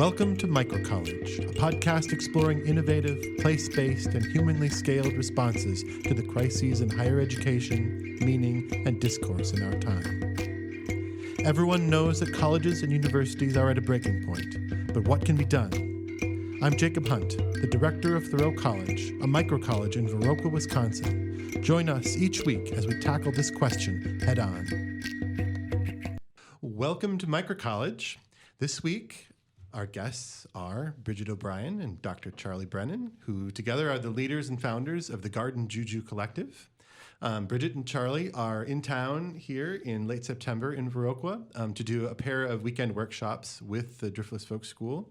Welcome to Microcollege, a podcast exploring innovative, place-based, and humanly scaled responses to the crises in higher education, meaning, and discourse in our time. Everyone knows that colleges and universities are at a breaking point, but what can be done? I'm Jacob Hunt, the director of Thoreau College, a microcollege in Viroqua, Wisconsin. Join us each week as we tackle this question head on. Welcome to Microcollege. This week, our guests are Bridget O'Brien and Dr. Charlie Brennan, who together are the leaders and founders of the Garden Juju Collective. Bridget and Charlie are in town here in late September in Viroqua to do a pair of weekend workshops with the Driftless Folk School.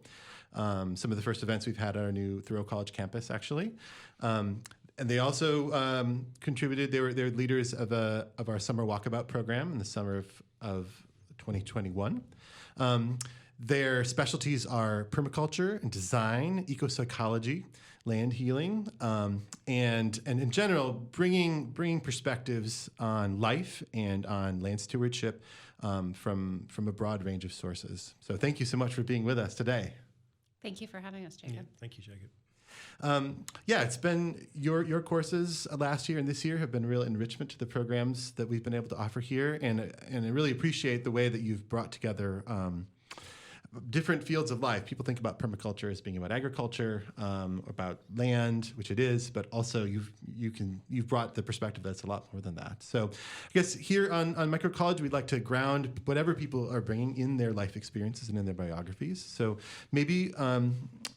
Some of the first events we've had at our new Thoreau College campus, actually. And they also contributed, they're leaders of our summer walkabout program in the summer of 2021. Their specialties are permaculture and design, eco-psychology, land healing, and in general, bringing perspectives on life and on land stewardship from a broad range of sources. So thank you so much for being with us today. Thank you for having us, Jacob. Yeah, thank you, Jacob. It's been your courses last year and this year have been a real enrichment to the programs that we've been able to offer here, and I really appreciate the way that you've brought together different fields of life. People think about permaculture as being about agriculture, about land, which it is, but also you've brought the perspective that's a lot more than that. So I guess here on Microcollege, we'd like to ground whatever people are bringing in their life experiences and in their biographies. So maybe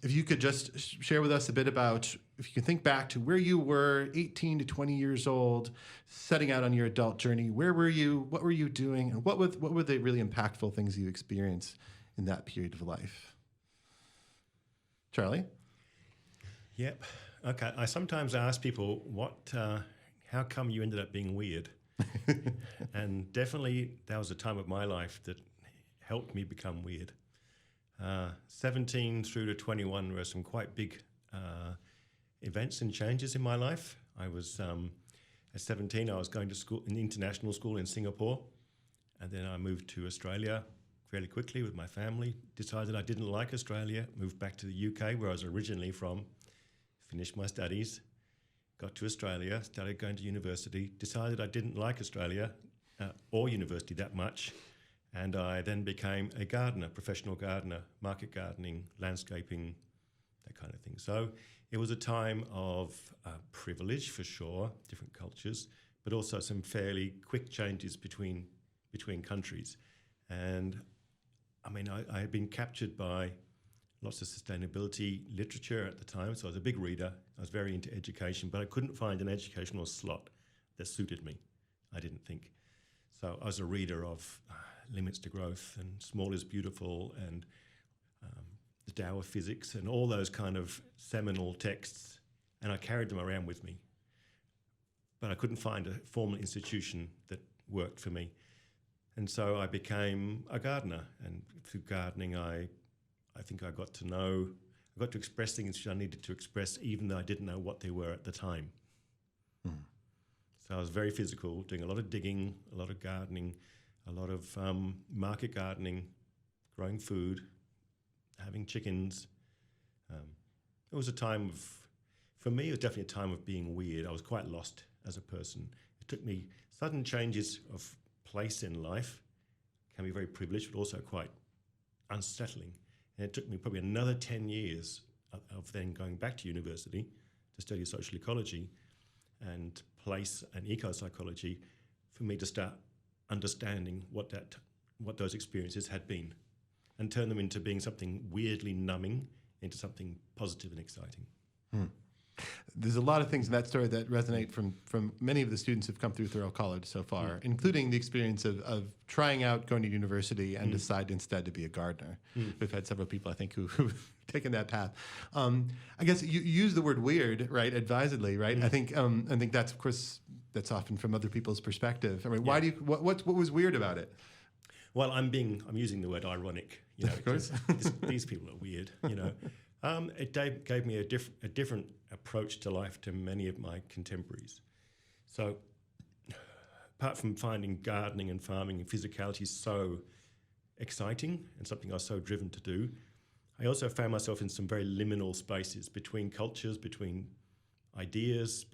if you could just share with us a bit about, if you can think back to where you were 18 to 20 years old, setting out on your adult journey, where were you, what were you doing, and what were the really impactful things you experienced in that period of life? Charlie? Yep. Okay. I sometimes ask people, how come you ended up being weird? And definitely that was a time of my life that helped me become weird. 17 through to 21 were some quite big events and changes in my life. I was, at 17, I was going to school, an international school in Singapore, and then I moved to Australia fairly quickly with my family, decided I didn't like Australia, moved back to the UK where I was originally from, finished my studies, got to Australia, started going to university, decided I didn't like Australia or university that much, and I then became a gardener, professional gardener, market gardening, landscaping, that kind of thing. So it was a time of privilege for sure, different cultures, but also some fairly quick changes between countries. And I mean, I had been captured by lots of sustainability literature at the time, so I was a big reader. I was very into education, but I couldn't find an educational slot that suited me, I didn't think. So I was a reader of Limits to Growth and Small is Beautiful and the Tao of Physics and all those kind of seminal texts, and I carried them around with me. But I couldn't find a formal institution that worked for me. And so I became a gardener, and through gardening, I think I got to express things which I needed to express, even though I didn't know what they were at the time. So I was very physical, doing a lot of digging, a lot of gardening, a lot of market gardening, growing food, having chickens. It was a time for me, it was definitely a time of being weird. I was quite lost as a person. It took me sudden changes of place in life, can be very privileged, but also quite unsettling. And it took me probably another 10 years of then going back to university to study social ecology and place and eco-psychology for me to start understanding what those experiences had been and turn them into being something weirdly numbing into something positive and exciting. There's a lot of things in that story that resonate from many of the students who've come through Thoreau College so far, including the experience of trying out going to university and decide instead to be a gardener. We've had several people, I think, who've taken that path. I guess you use the word weird, right, advisedly, right? I think that's, of course, that's often from other people's perspective. I mean, why do you, what was weird about it? Well, I'm using the word ironic. You know, of course. These people are weird, you know. It gave me a different approach to life to many of my contemporaries. So apart from finding gardening and farming and physicality so exciting and something I was so driven to do, I also found myself in some very liminal spaces between cultures, between ideas,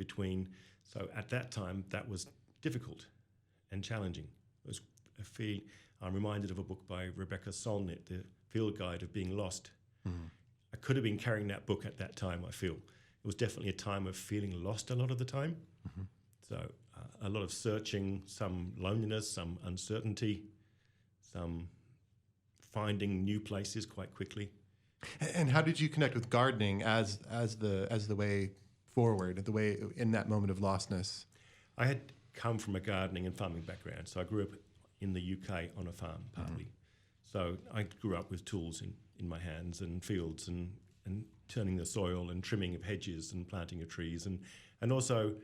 so at that time that was difficult and challenging. It was I'm reminded of a book by Rebecca Solnit, The Field Guide of Being Lost. I could have been carrying that book at that time, I feel. It was definitely a time of feeling lost a lot of the time. So a lot of searching, some loneliness, some uncertainty, some finding new places quite quickly. And how did you connect with gardening as the way forward, the way in that moment of lostness? I had come from a gardening and farming background, so I grew up in the UK on a farm partly. So I grew up with tools in my hands and fields and turning the soil and trimming of hedges and planting of trees and also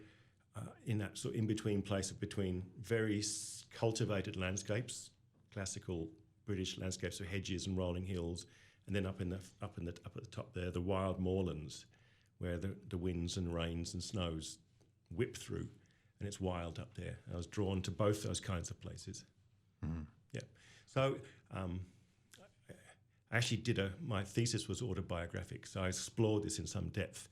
in that sort of in-between place between very cultivated landscapes, classical British landscapes of hedges and rolling hills, and then up at the top there, the wild moorlands, where the winds and rains and snows whip through, and it's wild up there. I was drawn to both those kinds of places. Yeah. So I actually my thesis was autobiographic, so I explored this in some depth.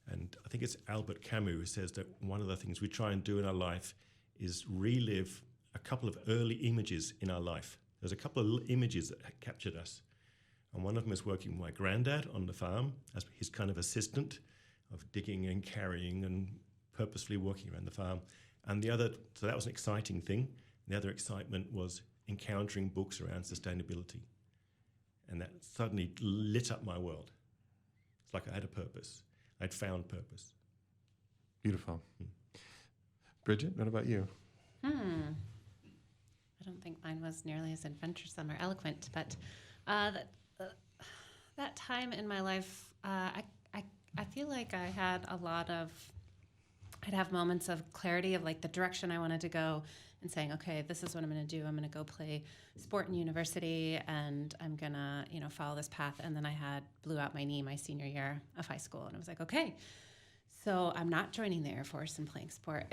And I think it's Albert Camus who says that one of the things we try and do in our life is relive a couple of early images in our life. There's a couple of images that captured us. And one of them is working with my granddad on the farm as his kind of assistant of digging and carrying and purposefully working around the farm. And the other, so that was an exciting thing. The other excitement was encountering books around sustainability. And that suddenly lit up my world. It's like I had a purpose. I'd found purpose. Beautiful. Bridget, what about you? I don't think mine was nearly as adventuresome or eloquent, but that time in my life, I feel like I had I'd have moments of clarity of like the direction I wanted to go and saying, okay, this is what I'm going to do. I'm going to go play sport in university and I'm going to, follow this path. And then I blew out my knee my senior year of high school. And I was like, okay, so I'm not joining the Air Force and playing sport.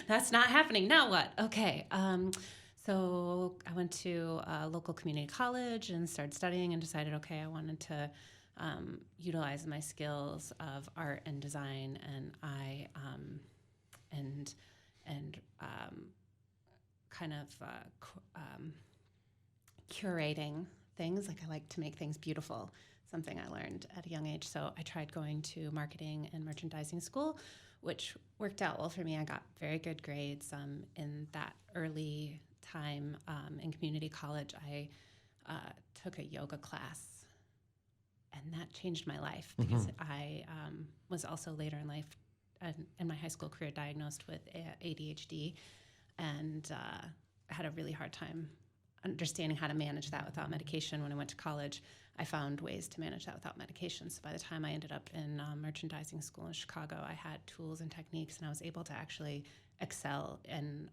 That's not happening. Now what? Okay. So I went to a local community college and started studying and decided, okay, I wanted to utilize my skills of art and design, and I curating things. Like I like to make things beautiful, something I learned at a young age. So I tried going to marketing and merchandising school, which worked out well for me. I got very good grades in that early time in community college. I took a yoga class. And that changed my life because I was also later in life, in my high school career, diagnosed with ADHD and had a really hard time understanding how to manage that without medication. When I went to college, I found ways to manage that without medication. So by the time I ended up in merchandising school in Chicago, I had tools and techniques, and I was able to actually excel in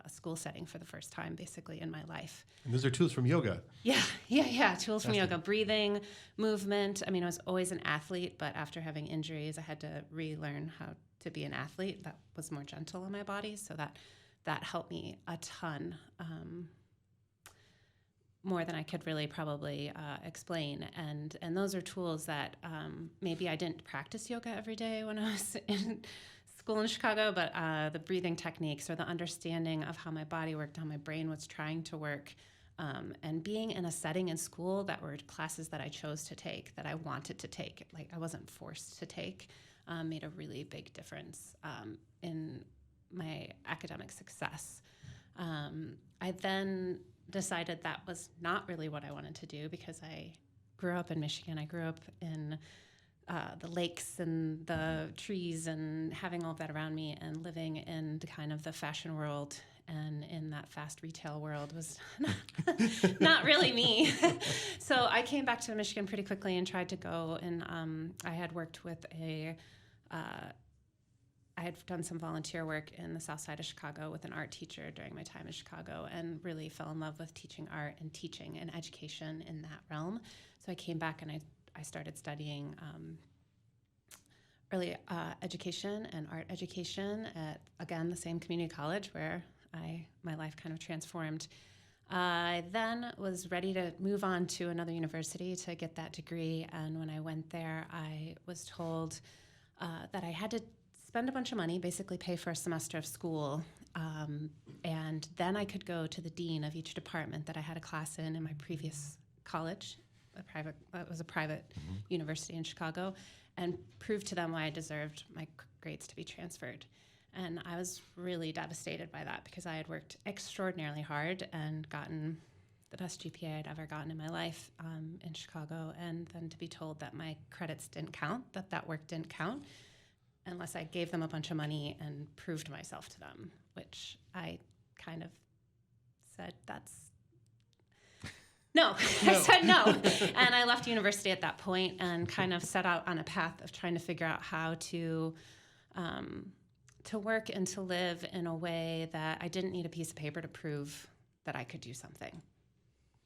a school setting for the first time, basically, in my life. And those are tools from yoga. Yeah. Tools from yoga, breathing, movement. I mean, I was always an athlete, but after having injuries, I had to relearn how to be an athlete that was more gentle on my body. So that helped me a ton, more than I could really probably explain. And those are tools that maybe I didn't practice yoga every day when I was in school in Chicago, but the breathing techniques or the understanding of how my body worked, how my brain was trying to work, and being in a setting in school that were classes that I chose to take, that I wanted to take, like I wasn't forced to take, made a really big difference in my academic success. I then decided that was not really what I wanted to do because I grew up in Michigan. I grew up in the lakes and the trees and having all of that around me, and living in kind of the fashion world and in that fast retail world was not really me. So I came back to Michigan pretty quickly and tried to go, and I had worked with I had done some volunteer work in the south side of Chicago with an art teacher during my time in Chicago, and really fell in love with teaching art and teaching and education in that realm. So I came back and I started studying early education and art education at, again, the same community college where my life kind of transformed. I then was ready to move on to another university to get that degree. And when I went there, I was told that I had to spend a bunch of money, basically pay for a semester of school. And then I could go to the dean of each department that I had a class in my previous college, it was a private university in Chicago, and prove to them why I deserved my grades to be transferred. And I was really devastated by that because I had worked extraordinarily hard and gotten the best GPA I'd ever gotten in my life in Chicago. And then to be told that my credits didn't count, that work didn't count, unless I gave them a bunch of money and proved myself to them, which I kind of said, no. I said no. And I left university at that point and kind of set out on a path of trying to figure out how to work and to live in a way that I didn't need a piece of paper to prove that I could do something.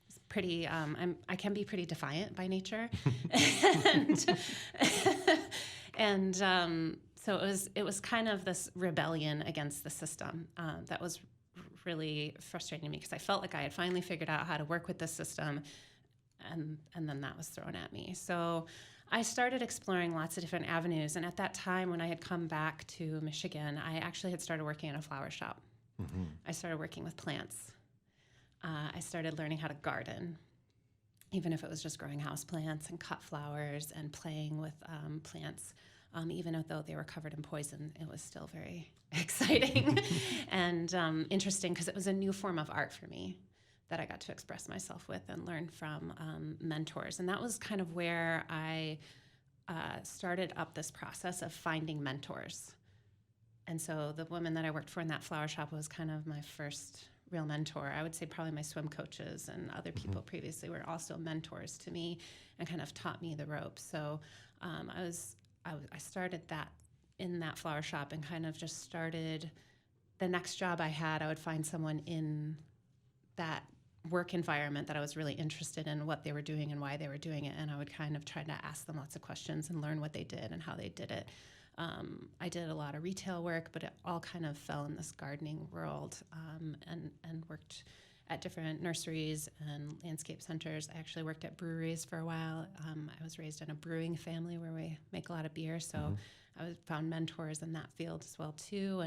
It's pretty, I can be pretty defiant by nature. and so it was kind of this rebellion against the system that was really frustrating me because I felt like I had finally figured out how to work with this system, and then that was thrown at me. So I started exploring lots of different avenues, and at that time when I had come back to Michigan, I actually had started working in a flower shop. Mm-hmm. I started working with plants. I started learning how to garden, even if it was just growing house plants and cut flowers and playing with plants. Even though they were covered in poison, it was still very exciting and interesting because it was a new form of art for me that I got to express myself with and learn from mentors. And that was kind of where I started up this process of finding mentors. And so the woman that I worked for in that flower shop was kind of my first real mentor. I would say probably my swim coaches and other people previously were also mentors to me and kind of taught me the ropes. So I started that in that flower shop and kind of just started the next job I had. I would find someone in that work environment that I was really interested in, what they were doing and why they were doing it. And I would kind of try to ask them lots of questions and learn what they did and how they did it. I did a lot of retail work, but it all kind of fell in this gardening world and worked at different nurseries and landscape centers. I actually worked at breweries for a while. I was raised in a brewing family where we make a lot of beer, so I found mentors in that field as well too.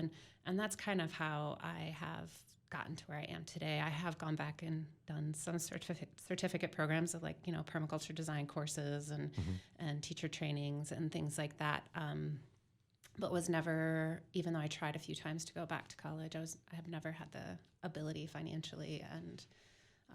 And that's kind of how I have gotten to where I am today. I have gone back and done some certificate programs of permaculture design courses and teacher trainings and things like that. But was never, even though I tried a few times to go back to college, I have never had the ability financially and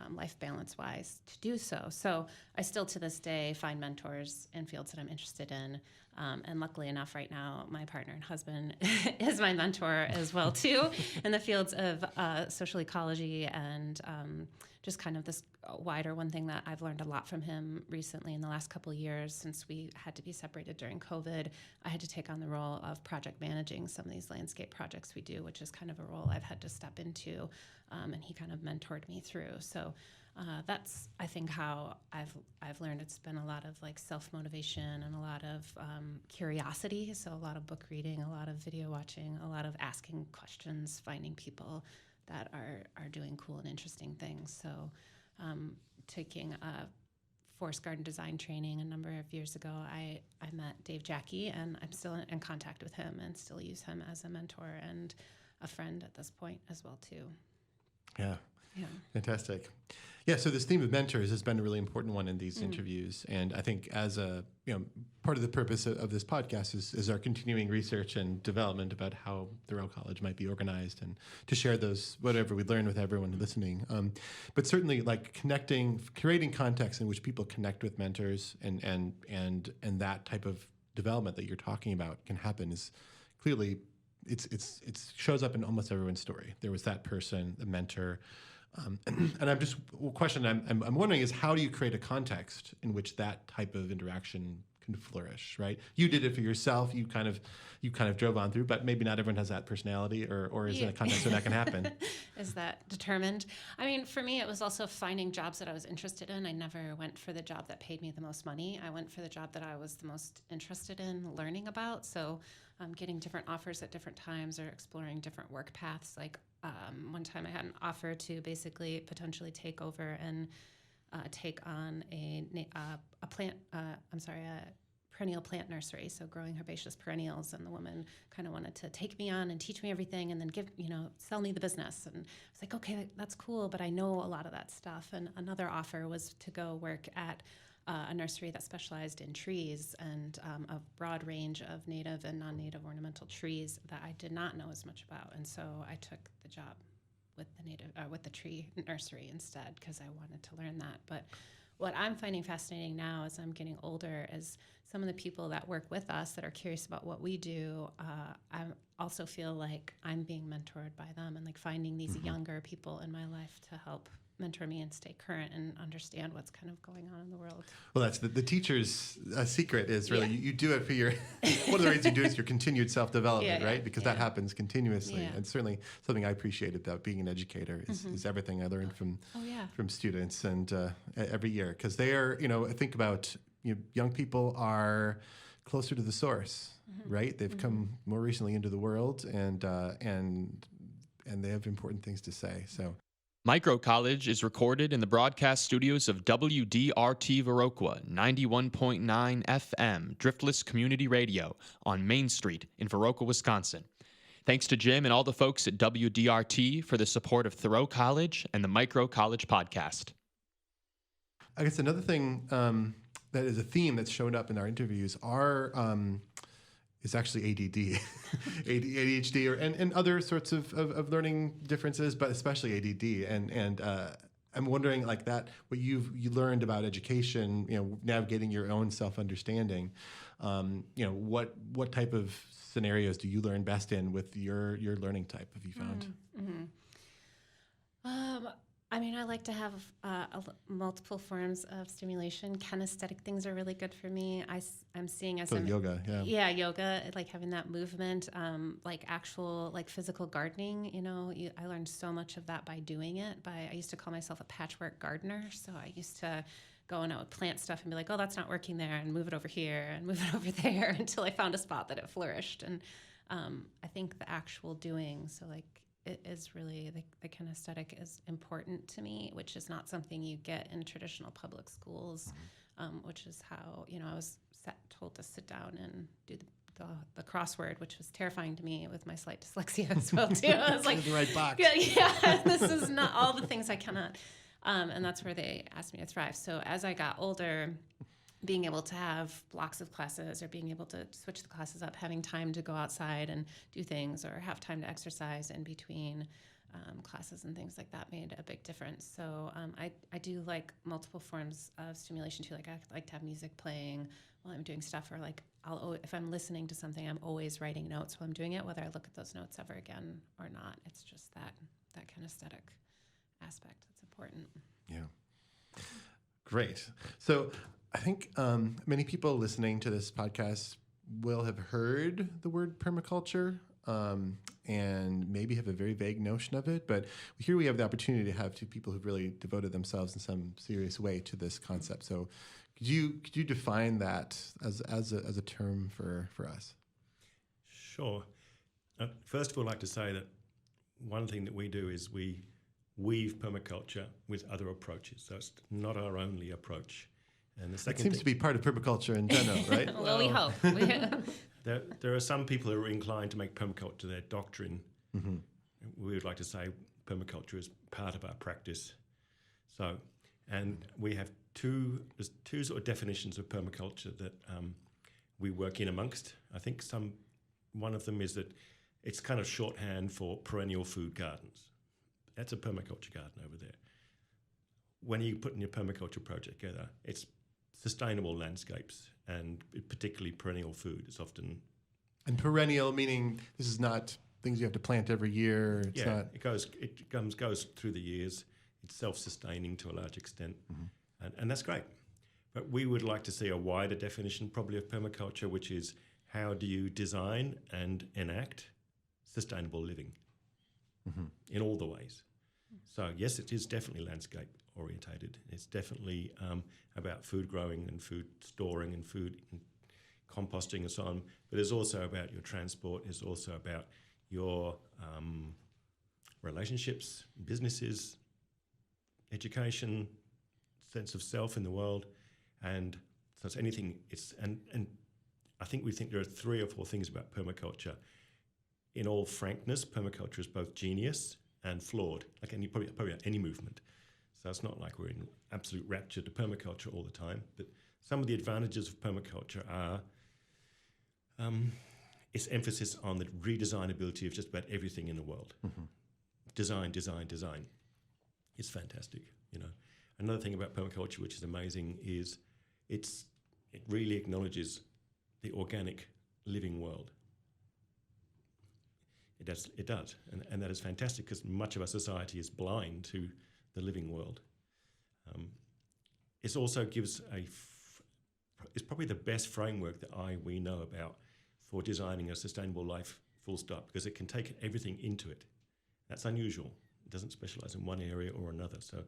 life balance wise to do so. So I still to this day find mentors in fields that I'm interested in. And luckily enough right now, my partner and husband is my mentor as well too in the fields of social ecology and just kind of this wider one thing that I've learned a lot from him recently in the last couple of years since we had to be separated during COVID. I had to take on the role of project managing some of these landscape projects we do, which is kind of a role I've had to step into. And he kind of mentored me through. So that's, I think, how I've learned. It's been a lot of self-motivation and a lot of curiosity. So a lot of book reading, a lot of video watching, a lot of asking questions, finding people that are doing cool and interesting things. So taking a forest garden design training a number of years ago, I met Dave Jackie, and I'm still in contact with him and still use him as a mentor and a friend at this point as well too. Yeah. Fantastic. Yeah, so this theme of mentors has been a really important one in these interviews, and I think as part of the purpose of this podcast is our continuing research and development about how Thoreau College might be organized, and to share those whatever we learn with everyone listening. But certainly, creating context in which people connect with mentors, and that type of development that you're talking about can happen is clearly it shows up in almost everyone's story. There was that person, the mentor. And I'm just question I'm wondering is how do you create a context in which that type of interaction can flourish, right? You did it for yourself. You kind of drove on through, but maybe not everyone has that personality, or is in a context where that can happen. Is that determined? I mean, for me, it was also finding jobs that I was interested in. I never went for the job that paid me the most money. I went for the job that I was the most interested in learning about. So getting different offers at different times or exploring different work paths. one time I had an offer to basically potentially take over and take on a perennial plant nursery, so growing herbaceous perennials. And the woman kind of wanted to take me on and teach me everything and then sell me the business. And I was like, okay, that's cool, but I know a lot of that stuff. And another offer was to go work at a nursery that specialized in trees and a broad range of native and non-native ornamental trees that I did not know as much about. And so I took the job with the tree nursery instead because I wanted to learn that. But what I'm finding fascinating now as I'm getting older is some of the people that work with us that are curious about what we do. I also feel like I'm being mentored by them and like finding these younger people in my life to help mentor me and stay current and understand what's kind of going on in the world. Well, that's the teacher's secret is really you do it for your, one of the ways you do it is your continued self-development, right? Because that happens continuously. Yeah. And certainly something I appreciate about being an educator is everything I learned from students and every year. Because they are, I think about young people are closer to the source, right? They've come more recently into the world and they have important things to say. So. Microcollege is recorded in the broadcast studios of WDRT Viroqua 91.9 FM, Driftless Community Radio on Main Street in Viroqua, Wisconsin. Thanks to Jim and all the folks at WDRT for the support of Thoreau College and the Microcollege podcast. I guess another thing that is a theme that's shown up in our interviews is actually ADD, ADHD, and other sorts of learning differences, but especially ADD. And I'm wondering, like that, what you learned about education, navigating your own self-understanding. What type of scenarios do you learn best in with your learning type? Have you found? I like to have multiple forms of stimulation. Kinesthetic things are really good for me. I'm seeing as yoga, yoga, like having that movement, like actual like physical gardening. I learned so much of that by doing it. I used to call myself a patchwork gardener. So I used to go and I would plant stuff and be like, oh, that's not working there, and move it over here and move it over there until I found a spot that it flourished. And I think the actual doing, so like. It is really, the kinesthetic is important to me, which is not something you get in traditional public schools, which is how, I was told to sit down and do the crossword, which was terrifying to me with my slight dyslexia as well, too. I was like, the right box. Yeah, this is not all the things I cannot. And that's where they asked me to thrive. So as I got older, being able to have blocks of classes or being able to switch the classes up, having time to go outside and do things or have time to exercise in between classes and things like that made a big difference. So I do like multiple forms of stimulation too. Like I like to have music playing while I'm doing stuff, or like if I'm listening to something, I'm always writing notes while I'm doing it, whether I look at those notes ever again or not. It's just that kinesthetic aspect that's important. Yeah. Great. So I think many people listening to this podcast will have heard the word permaculture and maybe have a very vague notion of it. But here we have the opportunity to have two people who've really devoted themselves in some serious way to this concept. So could you define that as a term for us? Sure. First of all, I'd like to say that one thing that we do is we weave permaculture with other approaches. So it's not our only approach. And the second it seems to be part of permaculture in general, right? Well, we hope. There are some people who are inclined to make permaculture their doctrine. We would like to say permaculture is part of our practice. So, and we have there's two sort of definitions of permaculture that we work in amongst. I think one of them is that it's kind of shorthand for perennial food gardens. That's a permaculture garden over there. When you put in your permaculture project together, it's sustainable landscapes, and particularly perennial food is often... And perennial meaning this is not things you have to plant every year. It's not... It goes through the years. It's self-sustaining to a large extent, and that's great. But we would like to see a wider definition probably of permaculture, which is how do you design and enact sustainable living in all the ways. So yes, it is definitely landscape orientated. It's definitely about food growing and food storing and food composting and so on. But it's also about your transport. It's also about your relationships, businesses, education, sense of self in the world, and so it's anything. And I think we think there are 3 or 4 things about permaculture. In all frankness, permaculture is both genius and flawed, like probably any movement. So it's not like we're in absolute rapture to permaculture all the time, but some of the advantages of permaculture are its emphasis on the redesignability of just about everything in the world. Design. It's fantastic, you know. Another thing about permaculture, which is amazing, is it really acknowledges the organic living world. It does, and that is fantastic because much of our society is blind to the living world. It also gives it's probably the best framework that we know about for designing a sustainable life, full stop, because it can take everything into it. That's unusual. It doesn't specialize in one area or another. So,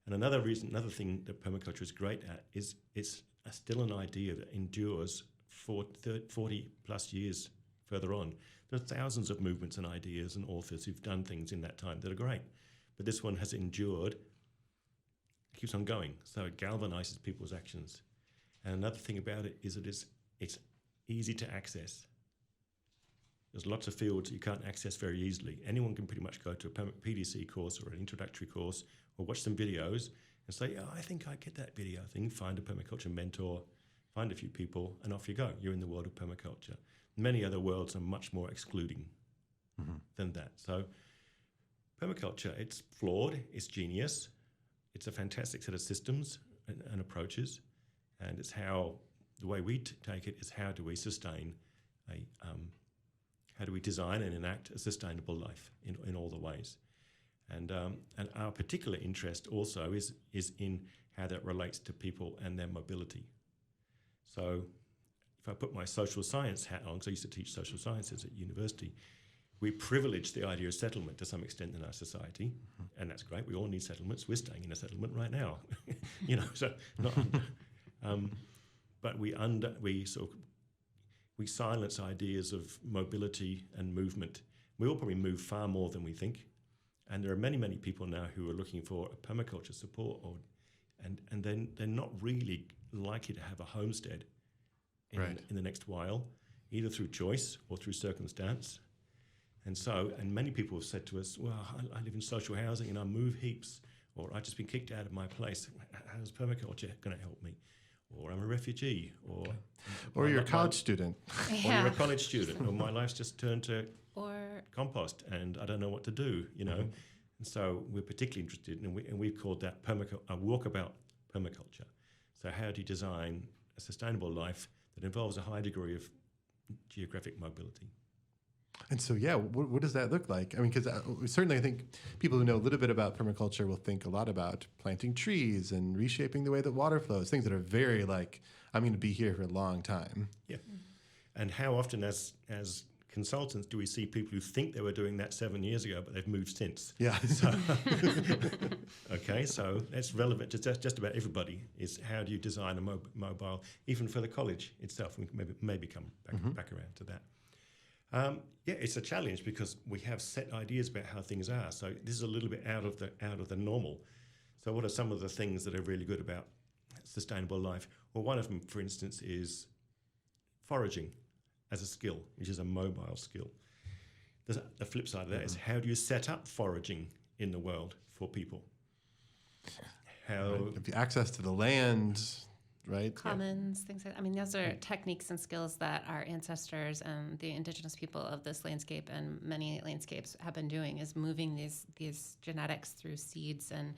and another thing that permaculture is great at is it's still an idea that endures for 40 plus years further on. There are thousands of movements and ideas and authors who've done things in that time that are great. But this one has endured, it keeps on going. So it galvanizes people's actions. And another thing about it is that it's easy to access. There's lots of fields you can't access very easily. Anyone can pretty much go to a PDC course or an introductory course or watch some videos and say, oh, I think I get that video thing, find a permaculture mentor, find a few people, and off you go. You're in the world of permaculture. Many other worlds are much more excluding than that. So permaculture, it's flawed, it's genius, it's a fantastic set of systems and approaches, and it's how, the way we take it is how do we sustain how do we design and enact a sustainable life in all the ways. And our particular interest also is in how that relates to people and their mobility. So if I put my social science hat on, because I used to teach social sciences at university, we privilege the idea of settlement to some extent in our society, and that's great. We all need settlements. We're staying in a settlement right now, you know. So, not, but we silence ideas of mobility and movement. We all probably move far more than we think, and there are many people now who are looking for a permaculture support, and then they're not really likely to have a homestead in the next while, either through choice or through circumstance. And many people have said to us, well, I live in social housing and I move heaps, or I've just been kicked out of my place. How's permaculture going to help me? Or I'm a refugee, or you're a college student. Or you're a college student, or my life's just turned to compost and I don't know what to do, you know. And so we're particularly interested, and we've called that a walkabout permaculture. So how do you design a sustainable life that involves a high degree of geographic mobility? And so, what does that look like? I mean, because certainly I think people who know a little bit about permaculture will think a lot about planting trees and reshaping the way that water flows, things that are very like, I'm going to be here for a long time. Yeah. And how often as consultants do we see people who think they were doing that 7 years ago, but they've moved since? Yeah. So, okay, so that's relevant to just about everybody, is how do you design a mobile, even for the college itself. We can maybe come back around to that. It's a challenge because we have set ideas about how things are. So this is a little bit out of the normal. So what are some of the things that are really good about sustainable life? Well, one of them, for instance, is foraging as a skill, which is a mobile skill. The flip side of that is how do you set up foraging in the world for people? If you access to the land, right? Commons, things like that. I mean, those are techniques and skills that our ancestors and the indigenous people of this landscape and many landscapes have been doing, is moving these genetics through seeds and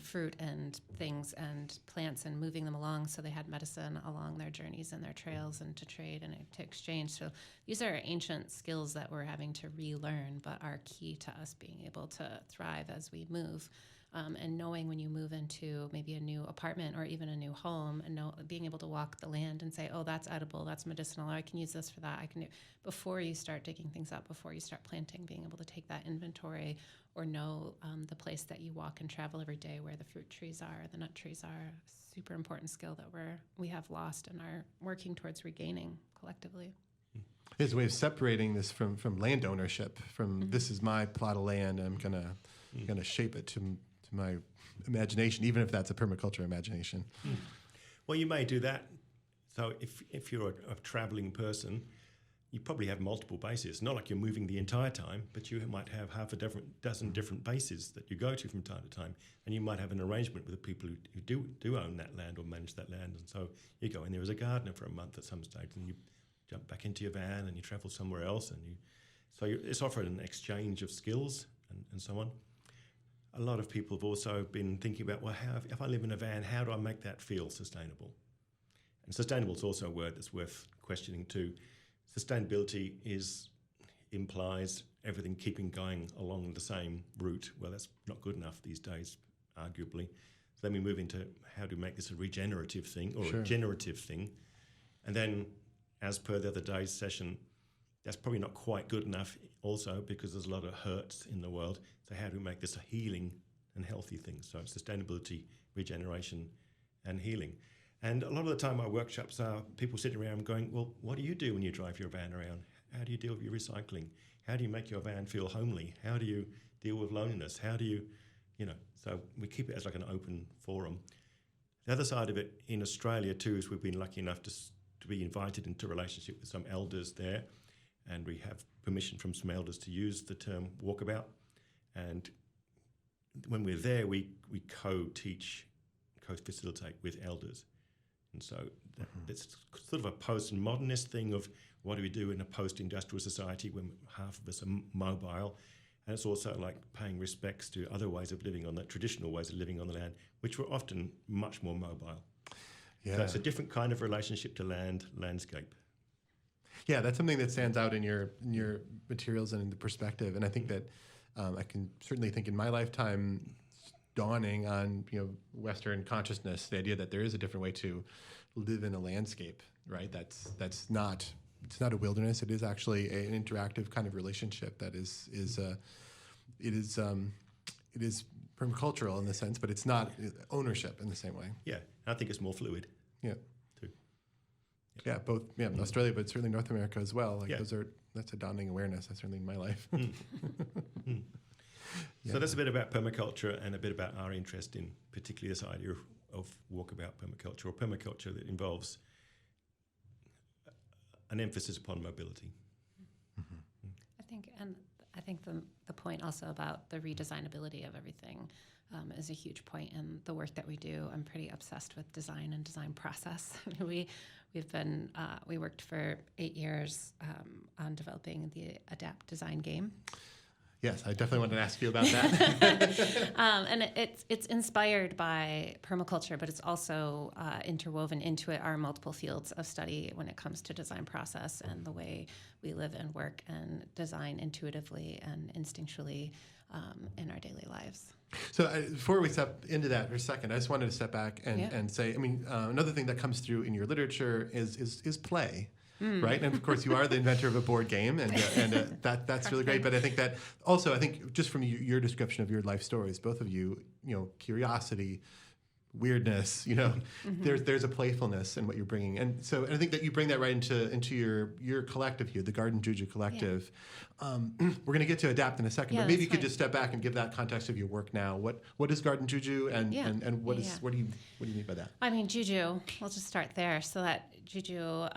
fruit and things and plants and moving them along, so they had medicine along their journeys and their trails and to trade and to exchange. So these are ancient skills that we're having to relearn, but are key to us being able to thrive as we move. And knowing when you move into maybe a new apartment or even a new home, and being able to walk the land and say, oh, that's edible, that's medicinal, or I can use this for that, I can do, before you start digging things up, before you start planting, being able to take that inventory or know the place that you walk and travel every day where the fruit trees are, the nut trees are, a super important skill that we have lost and are working towards regaining collectively. There's a way of separating this from land ownership. From this is my plot of land, and I'm gonna shape it to my imagination, even if that's a permaculture imagination. Well, you may do that. So if you're a traveling person, you probably have multiple bases. Not like you're moving the entire time, but you might have half a dozen different bases that you go to from time to time, and you might have an arrangement with the people who do own that land or manage that land. And so you go in there as a gardener for a month at some stage, and you jump back into your van and you travel somewhere else, and it's offered an exchange of skills and so on. A lot of people have also been thinking about, well, if I live in a van, how do I make that feel sustainable? And sustainable is also a word that's worth questioning too. Sustainability implies everything keeping going along the same route. Well, that's not good enough these days, arguably. So then we move into how to make this a regenerative thing or a generative thing. And then, as per the other day's session, that's probably not quite good enough also, because there's a lot of hurts in the world. So how do we make this a healing and healthy thing? So sustainability, regeneration, and healing. And a lot of the time our workshops are people sitting around going, well, what do you do when you drive your van around? How do you deal with your recycling? How do you make your van feel homely? How do you deal with loneliness? How do you, so we keep it as like an open forum. The other side of it in Australia too is we've been lucky enough to be invited into a relationship with some elders there, and we have permission from some elders to use the term walkabout. And when we're there, we co-teach, co-facilitate with elders. And so it's sort of a post-modernist thing of what do we do in a post-industrial society when half of us are mobile. And it's also like paying respects to other ways of living on the traditional ways of living on the land, which were often much more mobile. Yeah. So it's a different kind of relationship to landscape. Yeah, that's something that stands out in your materials and in the perspective. And I think that I can certainly think in my lifetime dawning on Western consciousness, the idea that there is a different way to live in a landscape, right? It's not a wilderness. It is actually an interactive kind of relationship that is permacultural in the sense, but it's not ownership in the same way. Yeah, I think it's more fluid. Yeah. Too. Yeah, both. Yeah, Australia, but certainly North America as well. Like yeah. That's a dawning awareness. That's certainly in my life. So that's a bit about permaculture and a bit about our interest in particularly this idea of walkabout permaculture, or permaculture that involves an emphasis upon mobility. I think the point also about the redesignability of everything is a huge point in the work that we do. I'm pretty obsessed with design and design process. We worked for 8 years on developing the Adapt design game. Yes, I definitely wanted to ask you about that. And it's inspired by permaculture, but it's also interwoven into it are multiple fields of study when it comes to design process and the way we live and work and design intuitively and instinctually in our daily lives. So before we step into that for a second, I just wanted to step back and say, another thing that comes through in your literature is play. Right, and of course you are the inventor of a board game, and that's really great. But I think just from your description of your life stories, both of you, curiosity, weirdness, there's a playfulness in what you're bringing, and I think that you bring that right into your collective here, the Garden Juju Collective. Yeah. We're going to get to Adapt in a second, but maybe you could just step back and give that context of your work now. What is Garden Juju, and what do you mean by that? I mean, Juju. We'll just start there. So that Juju.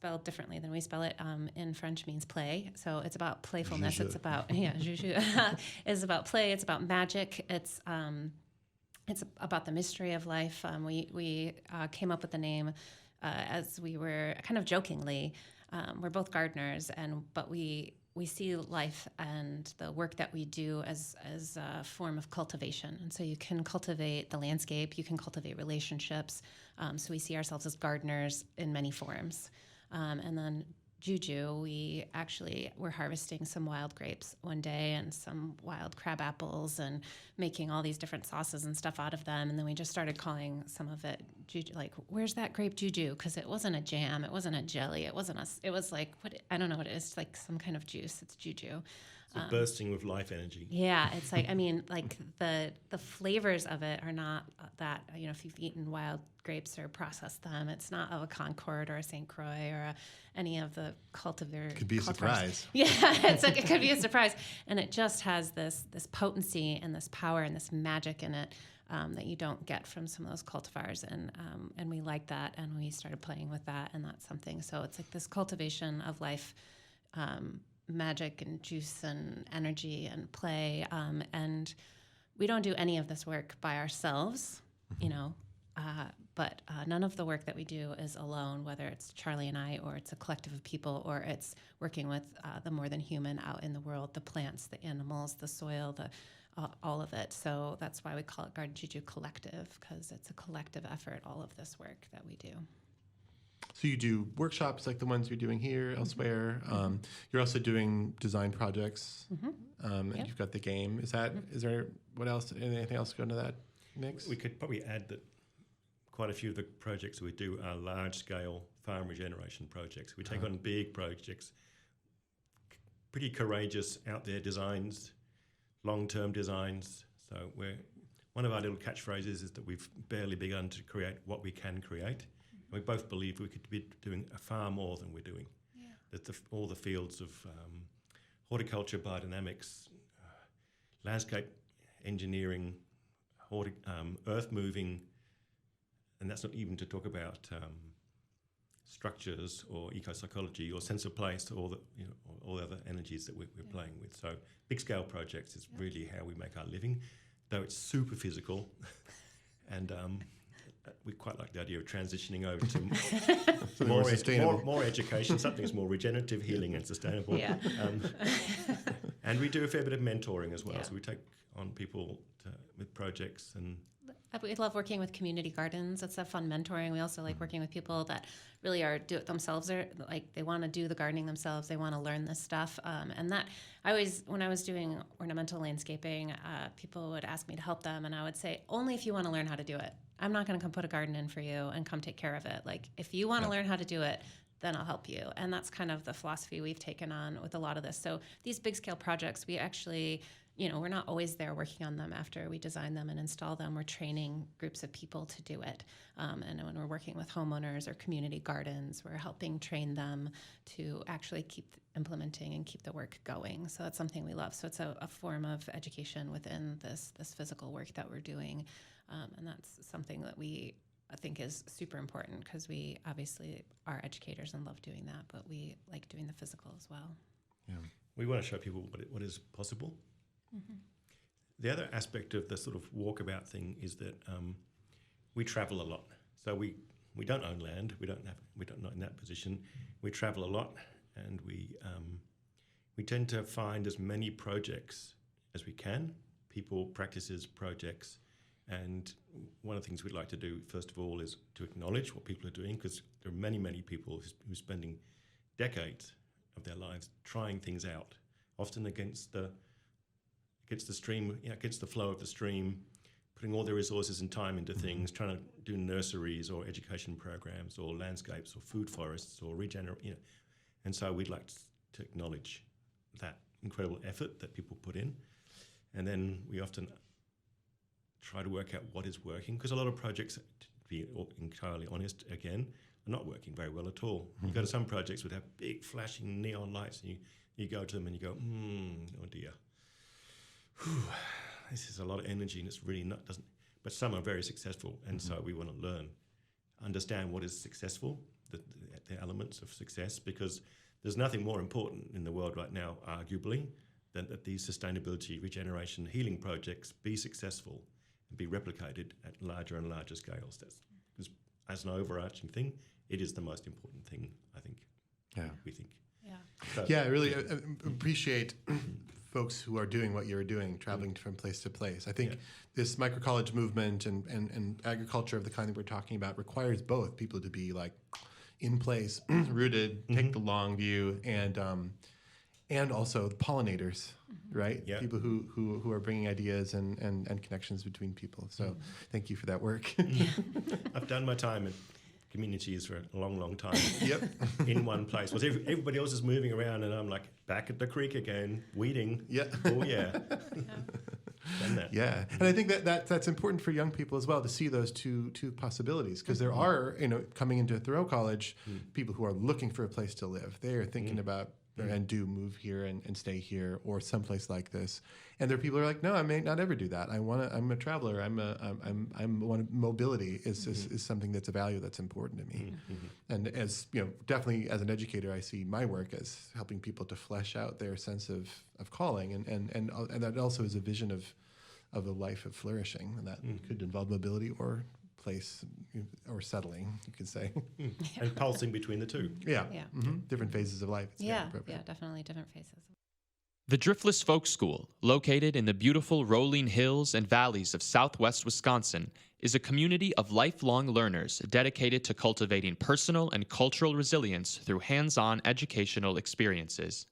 Spelled differently than we spell it in French means play. So it's about playfulness. Juju. It's about juju. It's about play. It's about magic. It's about the mystery of life. We came up with the name as we were kind of jokingly. We're both gardeners, but we see life and the work that we do as a form of cultivation. And so you can cultivate the landscape. You can cultivate relationships. So we see ourselves as gardeners in many forms. And then Juju, we're harvesting some wild grapes one day and some wild crab apples and making all these different sauces and stuff out of them. And then we just started calling some of it Juju, like, where's that grape Juju? Because it wasn't a jam, it wasn't a jelly, it was like, I don't know what it is, like some kind of juice, it's Juju. It's bursting with life energy. Yeah, it's like, I mean, like the flavors of it are not that, if you've eaten wild grapes or processed them, it's not of a Concord or a St. Croix or any of the cultivar. Could be a surprise. Yeah, it could be a surprise. And it just has this potency and this power and this magic in it that you don't get from some of those cultivars. And we like that, and we started playing with that, and that's something. So it's like this cultivation of life, magic and juice and energy and play, and we don't do any of this work by ourselves, but none of the work that we do is alone, whether it's Charlie and I, or it's a collective of people, or it's working with the more than human out in the world, the plants, the animals, the soil, all of it. So that's why we call it Garden Juju Collective, because it's a collective effort, all of this work that we do. So you do workshops like the ones you're doing here, elsewhere. You're also doing design projects, and you've got the game. Is there what else? Anything else go into that mix? We could probably add that quite a few of the projects we do are large-scale farm regeneration projects. We take on big projects, pretty courageous out there designs, long-term designs. So one of our little catchphrases is that we've barely begun to create what we can create. We both believe we could be doing far more than we're doing. Yeah. That all the fields of horticulture, biodynamics, landscape engineering, earth moving, and that's not even to talk about structures or ecopsychology or sense of place, or all the other energies that we're playing with. So big scale projects is really how we make our living, though it's super physical, and we quite like the idea of transitioning over to more education, something that's more regenerative, healing, and sustainable. Yeah. And we do a fair bit of mentoring as well. Yeah. So we take on people with projects, and we love working with community gardens. It's a fun mentoring. We also like working with people that really are do it themselves, or like they want to do the gardening themselves. They want to learn this stuff. And that when I was doing ornamental landscaping, people would ask me to help them, and I would say, only if you want to learn how to do it. I'm not going to come put a garden in for you and come take care of it. Like, if you want to learn how to do it, then I'll help you. And that's kind of the philosophy we've taken on with a lot of this. So these big scale projects, we actually, we're not always there working on them after we design them and install them. We're training groups of people to do it. And when we're working with homeowners or community gardens, we're helping train them to actually keep implementing and keep the work going. So that's something we love. So it's a form of education within this physical work that we're doing. And that's something that I think is super important, because we obviously are educators and love doing that, but we like doing the physical as well. Yeah, we want to show people what is possible. Mm-hmm. The other aspect of the sort of walkabout thing is that we travel a lot. So we don't own land. We're not in that position. We travel a lot, and we tend to find as many projects as we can, people, practices, projects. And one of the things we'd like to do, first of all, is to acknowledge what people are doing, because there are many, many people who are spending decades of their lives trying things out, often against the stream, against the flow of the stream, putting all their resources and time into things, trying to do nurseries or education programs or landscapes or food forests or regenerate. And so we'd like to acknowledge that incredible effort that people put in, and then we often try to work out what is working, because a lot of projects, to be entirely honest, again, are not working very well at all. You go to some projects would have big flashing neon lights, and you go to them and you go, oh dear, this is a lot of energy, and it's really not, doesn't. But some are very successful, and so we want to learn, understand what is successful, the elements of success, because there's nothing more important in the world right now, arguably, than that these sustainability, regeneration, healing projects be successful and be replicated at larger and larger scales. That's, as an overarching thing, it is the most important thing, I think. Yeah. We think. Yeah. So, yeah, I really appreciate folks who are doing what you're doing, traveling from place to place. I think this microcollege movement and agriculture of the kind that we're talking about requires both people to be like in place, rooted, take the long view, and also the pollinators, right? Yeah. People who are bringing ideas and connections between people. So thank you for that work. I've done my time, and communities for a long, long time. Yep. In one place. Well, everybody else is moving around, and I'm like back at the creek again, weeding. Yeah. Oh yeah. Done that. Yeah, and I think that's important for young people as well to see those two possibilities, because there are, coming into Thoreau College, people who are looking for a place to live. They are thinking about and do move here and stay here or someplace like this, and there are people who are like, no, I may not ever do that. I'm a traveler. Mobility is something that's a value that's important to me, and as definitely as an educator, I see my work as helping people to flesh out their sense of calling, and that also is a vision of a life of flourishing, and that could involve mobility or place or settling, you could say. And pulsing between the two. Yeah. Different phases of life. It's definitely different phases. The Driftless Folk School, located in the beautiful rolling hills and valleys of southwest Wisconsin, is a community of lifelong learners dedicated to cultivating personal and cultural resilience through hands-on educational experiences.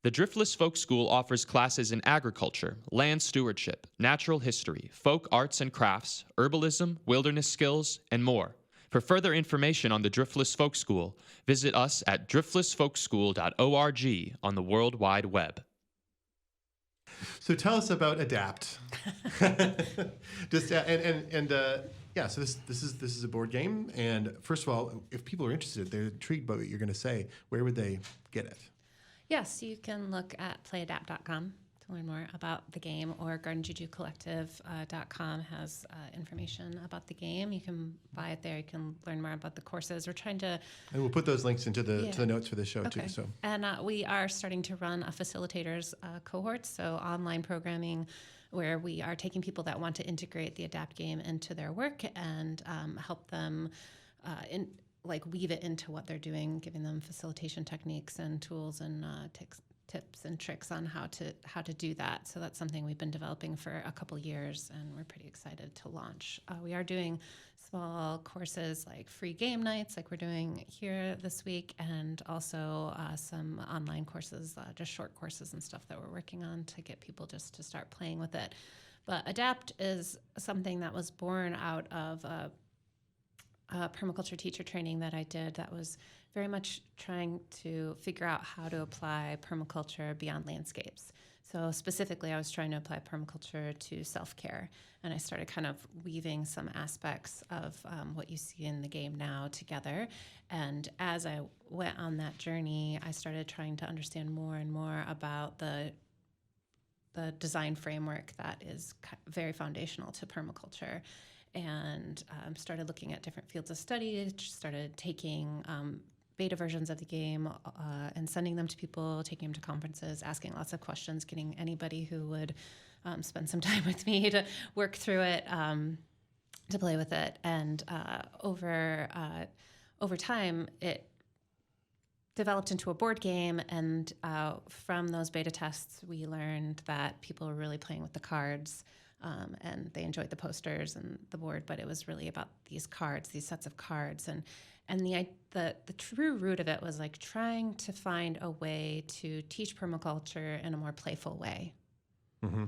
The Driftless Folk School offers classes in agriculture, land stewardship, natural history, folk arts and crafts, herbalism, wilderness skills, and more. For further information on the Driftless Folk School, visit us at driftlessfolkschool.org on the World Wide Web. So tell us about Adapt. Just so this is a board game, and first of all, if people are interested, they're intrigued by what you're going to say, where would they get it? Yes, you can look at playadapt.com to learn more about the game, or Garden Juju Collective.com has information about the game. You can buy it there. You can learn more about the courses. We're trying to... And we'll put those links into to the notes for the show, too. So. And we are starting to run a facilitators cohort, so online programming, where we are taking people that want to integrate the Adapt game into their work and help them weave it into what they're doing, giving them facilitation techniques and tools and tips and tricks on how to do that. So that's something we've been developing for a couple years, and we're pretty excited to launch. We are doing small courses like free game nights, like we're doing here this week, and also some online courses, just short courses and stuff that we're working on to get people just to start playing with it. But Adapt is something that was born out of permaculture teacher training that I did that was very much trying to figure out how to apply permaculture beyond landscapes. So specifically, I was trying to apply permaculture to self-care, and I started kind of weaving some aspects of what you see in the game now together. And as I went on that journey, I started trying to understand more and more about the design framework that is very foundational to permaculture. And started looking at different fields of study, started taking beta versions of the game and sending them to people, taking them to conferences, asking lots of questions, getting anybody who would spend some time with me to work through it, to play with it. And over time, it developed into a board game, and from those beta tests, we learned that people were really playing with the cards. And they enjoyed the posters and the board, but it was really about these cards, these sets of cards, and the true root of it was like trying to find a way to teach permaculture in a more playful way. Mm-hmm.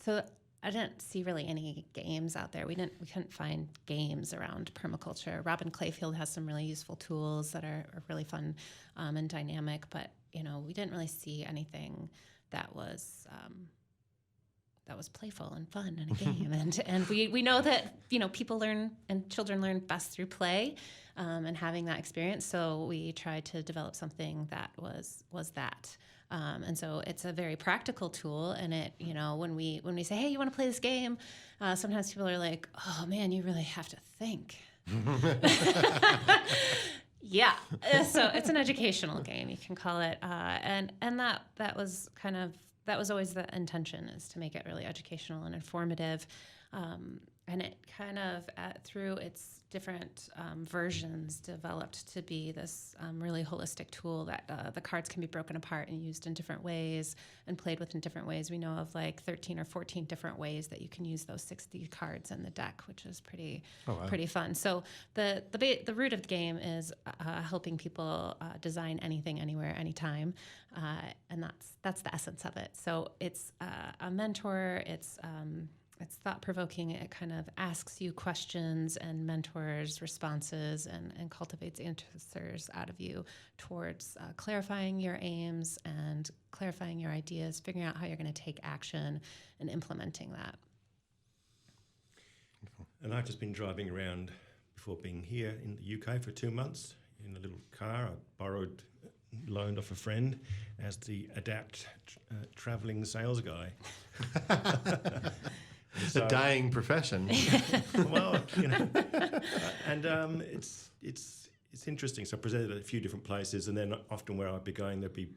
So I didn't see really any games out there. We couldn't find games around permaculture. Robin Clayfield has some really useful tools that are really fun and dynamic, but we didn't really see anything that was playful and fun in a game. and we know that, people learn and children learn best through play and having that experience. So we tried to develop something that was that. And so it's a very practical tool. And it, when we say, hey, you want to play this game? Sometimes people are like, oh man, you really have to think. Yeah. So it's an educational game, you can call it. And that was kind of, that was always the intention, is to make it really educational and informative. And it kind of, through its different versions, developed to be this really holistic tool that the cards can be broken apart and used in different ways and played with in different ways. We know of like 13 or 14 different ways that you can use those 60 cards in the deck, which is pretty fun. So the root of the game is helping people design anything, anywhere, anytime, and that's the essence of it. So it's a mentor. It's it's thought-provoking. It kind of asks you questions and mentors responses and cultivates answers out of you towards clarifying your aims and clarifying your ideas, figuring out how you're going to take action and implementing that. And I've just been driving around before being here in the UK for 2 months in a little car I loaned off a friend as the Adapt travelling sales guy. It's a dying profession. Well, and it's interesting. So I presented at a few different places, and then often where I'd be going, there'd be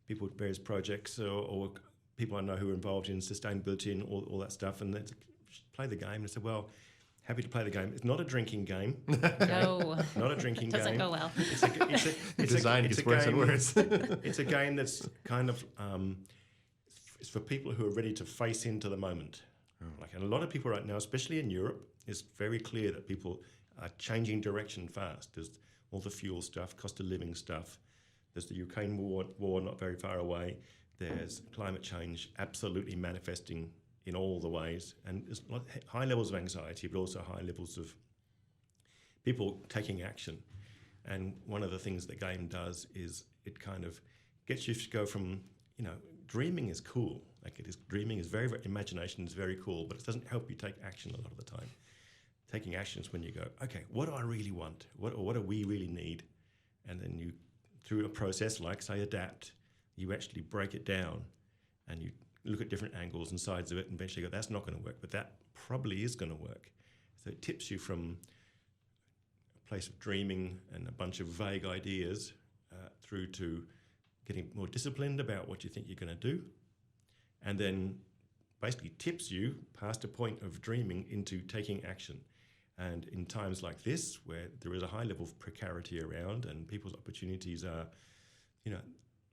people with various projects or people I know who are involved in sustainability and all that stuff, and they'd play the game. And I said, well, happy to play the game. It's not a drinking game. Okay? No. Not a drinking game. Doesn't go well. Design gets worse and worse. It's a game that's kind of it's for people who are ready to face into the moment. Like, and a lot of people right now, especially in Europe, it's very clear that people are changing direction fast. There's all the fuel stuff, cost of living stuff. There's the Ukraine war not very far away. There's climate change absolutely manifesting in all the ways. And there's high levels of anxiety, but also high levels of people taking action. And one of the things the game does is it kind of gets you to go from, dreaming is cool. Dreaming is very, very, imagination is very cool, but it doesn't help you take action a lot of the time. Taking action is when you go, okay, what do I really want? What do we really need? And then you, through a process like, say, Adapt, you actually break it down and you look at different angles and sides of it and eventually go, that's not going to work, but that probably is going to work. So it tips you from a place of dreaming and a bunch of vague ideas through to getting more disciplined about what you think you're going to do, and then basically tips you past a point of dreaming into taking action. And in times like this, where there is a high level of precarity around and people's opportunities are,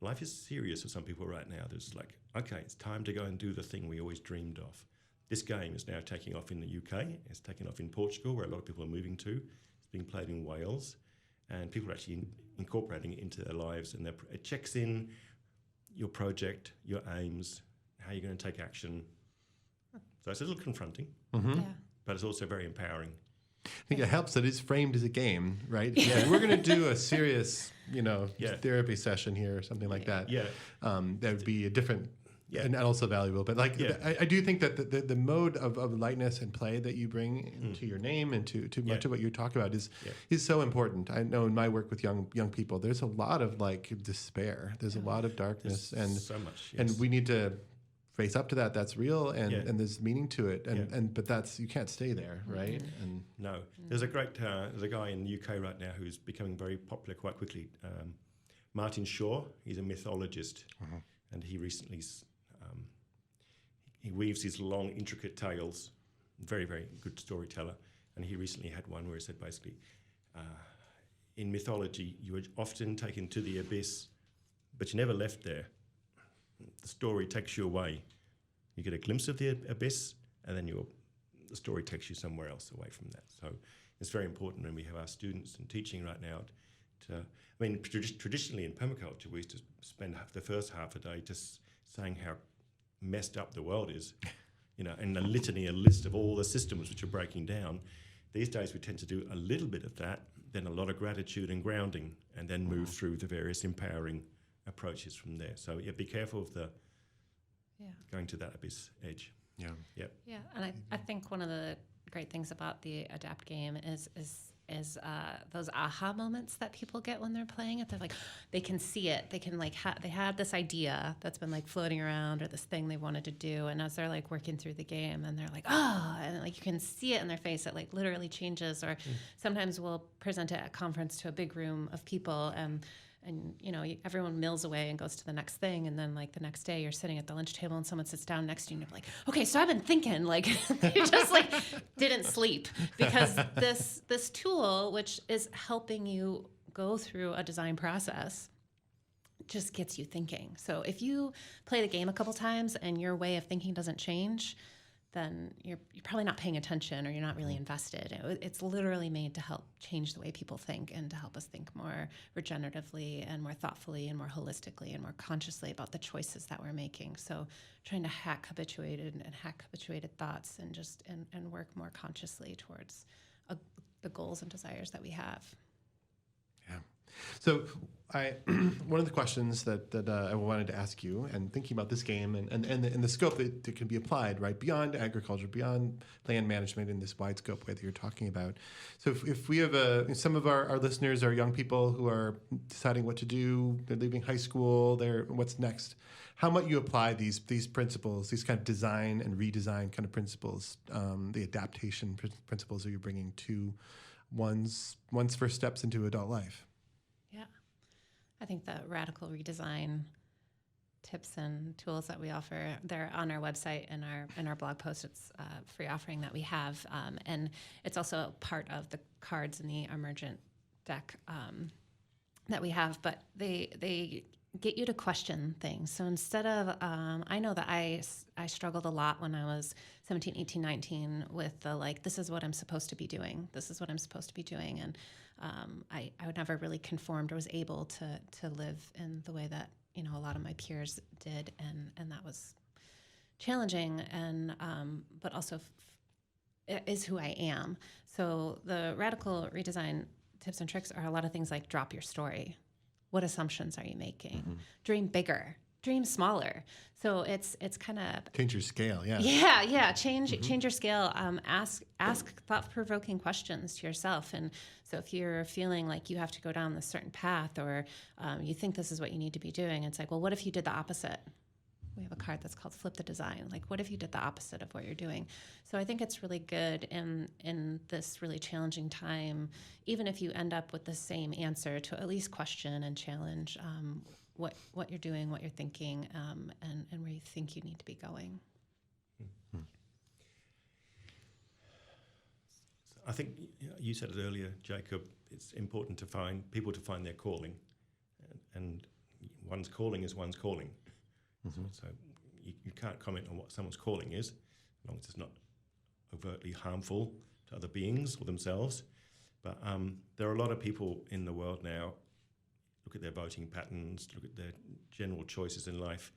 life is serious for some people right now. There's like, okay, it's time to go and do the thing we always dreamed of. This game is now taking off in the UK. It's taking off in Portugal, where a lot of people are moving to. It's being played in Wales. And people are actually incorporating it into their lives. And it checks in your project, your aims, how you're going to take action. So it's a little confronting, but it's also very empowering. I think it helps that it's framed as a game, right? Yeah, we're going to do a serious, therapy session here or something like that. Yeah, that would be a different, and also valuable. But I do think that the mode of lightness and play that you bring into your name and to much of what you talk about is so important. I know in my work with young people, there's a lot of despair. There's a lot of darkness, and so much, and we need to face up to that. That's real, and there's meaning to it, but you can't stay there, right? And no, there's a guy in the UK right now who's becoming very popular quite quickly. Martin Shaw. He's a mythologist, and he recently he weaves these long, intricate tales. Very, very good storyteller, and he recently had one where he said basically, in mythology, you were often taken to the abyss, but you never left there. The story takes you away. You get a glimpse of the abyss, and then the story takes you somewhere else away from that. So it's very important when we have our students and teaching right now traditionally in permaculture, we used to spend the first half a day just saying how messed up the world is, and a list of all the systems which are breaking down. These days we tend to do a little bit of that, then a lot of gratitude and grounding, and then move through the various empowering approaches from there. So be careful of the going to that abyss edge. Yeah, and I think one of the great things about the Adapt game is those aha moments that people get when they're playing it. They're like, they can see it. They can they had this idea that's been floating around, or this thing they wanted to do, and as they're working through the game, and they're like, and you can see it in their face. It literally changes. Or sometimes we'll present it at a conference to a big room of people, and everyone mills away and goes to the next thing, and then the next day you're sitting at the lunch table and someone sits down next to you and you're like, okay, so I've been thinking, you just didn't sleep, because this tool, which is helping you go through a design process, just gets you thinking. So if you play the game a couple times and your way of thinking doesn't change, then you're probably not paying attention or you're not really invested. It's literally made to help change the way people think and to help us think more regeneratively and more thoughtfully and more holistically and more consciously about the choices that we're making. So trying to hack habituated thoughts and just and work more consciously towards the goals and desires that we have. Yeah. So one of the questions that I wanted to ask you, and thinking about this game and the scope that can be applied, right, beyond agriculture, beyond land management in this wide scope way that you're talking about. So if we have some of our listeners are young people who are deciding what to do, they're leaving high school, what's next, how might you apply these principles, these kind of design and redesign kind of principles, the adaptation principles that you're bringing to one's first steps into adult life? Yeah, I think the radical redesign tips and tools that we offer, they're on our website and our blog post. It's a free offering that we have, and it's also part of the cards in the emergent deck that we have. But they get you to question things. So instead of, I know that I struggled a lot when I was 17, 18, 19 with the this is what I'm supposed to be doing. This is what I'm supposed to be doing. And I would never really conformed or was able to live in the way that, a lot of my peers did. And that was challenging and, but also is who I am. So the radical redesign tips and tricks are a lot of things like drop your story. What assumptions are you making? Mm-hmm. Dream bigger, dream smaller. So it's kind of change your scale. Yeah. Yeah. Change your scale. Ask thought-provoking questions to yourself. And so if you're feeling like you have to go down this certain path, or you think this is what you need to be doing, it's like, well, what if you did the opposite? We have a card that's called Flip the Design. Like, what if you did the opposite of what you're doing? So I think it's really good in this really challenging time, even if you end up with the same answer, to at least question and challenge what you're doing, what you're thinking, and where you think you need to be going. Mm-hmm. I think you said it earlier, Jacob, it's important to find their calling. And one's calling is one's calling. Mm-hmm. So you can't comment on what someone's calling is, as long as it's not overtly harmful to other beings or themselves. But there are a lot of people in the world now, look at their voting patterns, look at their general choices in life,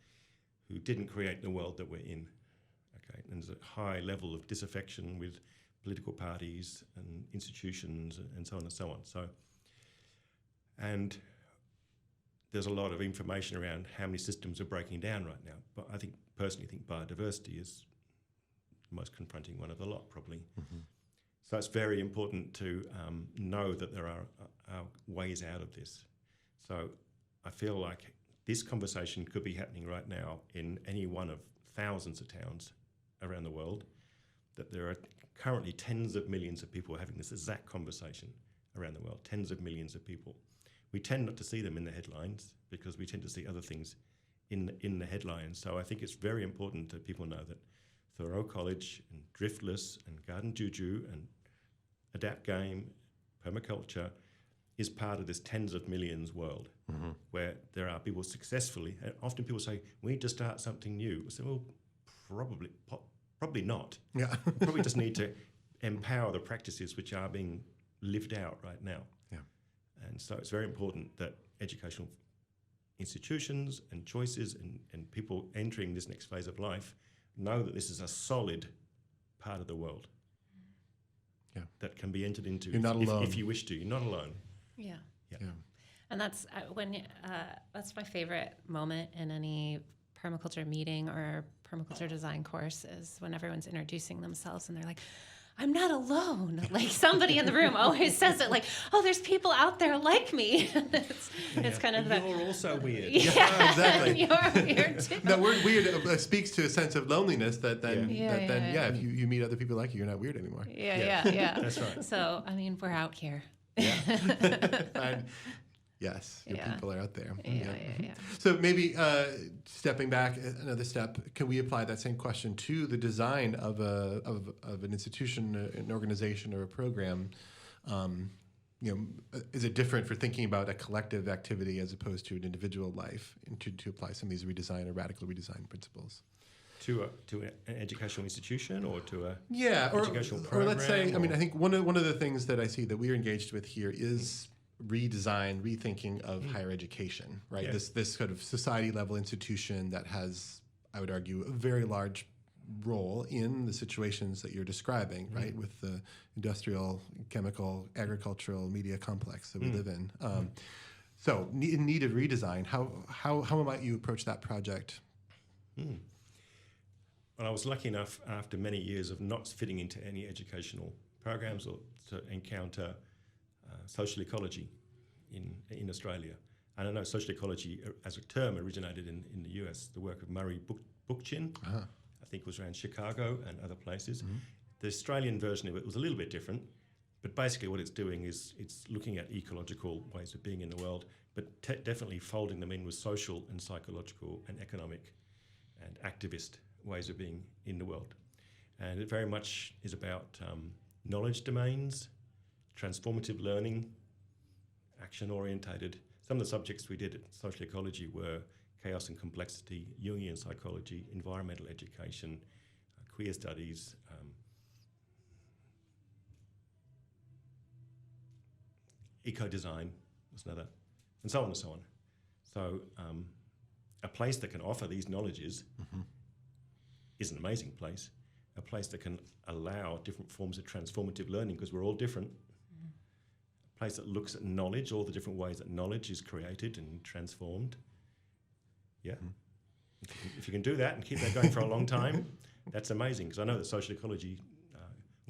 who didn't create the world that we're in. Okay, and there's a high level of disaffection with political parties and institutions and so on and so on. So, and there's a lot of information around how many systems are breaking down right now. But I personally think biodiversity is the most confronting one of the lot, probably. Mm-hmm. So it's very important to know that there are ways out of this. So I feel like this conversation could be happening right now in any one of thousands of towns around the world, that there are currently tens of millions of people having this exact conversation around the world, tens of millions of people. We tend not to see them in the headlines because we tend to see other things in the headlines. So I think it's very important that people know that Thoreau College and Driftless and Garden Juju and Adapt Game, Permaculture is part of this tens of millions world, mm-hmm. where there are people successfully. Often people say, we need to start something new. I say, well, probably not. Yeah. Probably just need to empower the practices which are being lived out right now. Yeah. And so it's very important that educational institutions and choices and people entering this next phase of life know that this is a solid part of the world. Yeah. That can be entered into. You're not alone. If you wish to. You're not alone. Yeah. And that's that's my favorite moment in any permaculture meeting or permaculture design course, is when everyone's introducing themselves and they're like, I'm not alone. Like, somebody in the room always says it, like, oh, there's people out there like me. It's kind of that. You're also weird. Yeah, exactly. You're weird too. That word weird speaks to a sense of loneliness that then, if you meet other people like you, you're not weird anymore. Yeah. That's right. So, I mean, we're out here. Yeah. Yes, your people are out there. Yeah. So maybe stepping back another step, can we apply that same question to the design of an institution, an organization, or a program? Is it different for thinking about a collective activity as opposed to an individual life, and to apply some of these redesign or radical redesign principles? To an educational institution or to a or educational or program? let's say, I mean, I think one of the things that I see that we're engaged with here is redesign, rethinking of higher education, right? Yeah. This sort of society level institution that has, I would argue, a very large role in the situations that you're describing, right? With the industrial, chemical, agricultural, media complex that we live in. So in need of redesign, how might you approach that project? Well, I was lucky enough after many years of not fitting into any educational programs or to encounter social ecology in Australia. And I know social ecology as a term originated in the US, the work of Murray Bookchin, I think was around Chicago and other places. The Australian version of it was a little bit different, but basically what it's doing is it's looking at ecological ways of being in the world, but definitely folding them in with social and psychological and economic and activist ways of being in the world. And it very much is about knowledge domains, transformative learning, action-orientated. Some of the subjects we did at social ecology were chaos and complexity, Jungian psychology, environmental education, queer studies, eco-design was another, and so on and so on. So a place that can offer these knowledges is an amazing place. A place that can allow different forms of transformative learning because we're all different. A place that looks at knowledge, all the different ways that knowledge is created and transformed. Yeah. If you can do that and keep that going for a long time, that's amazing. Because I know that social ecology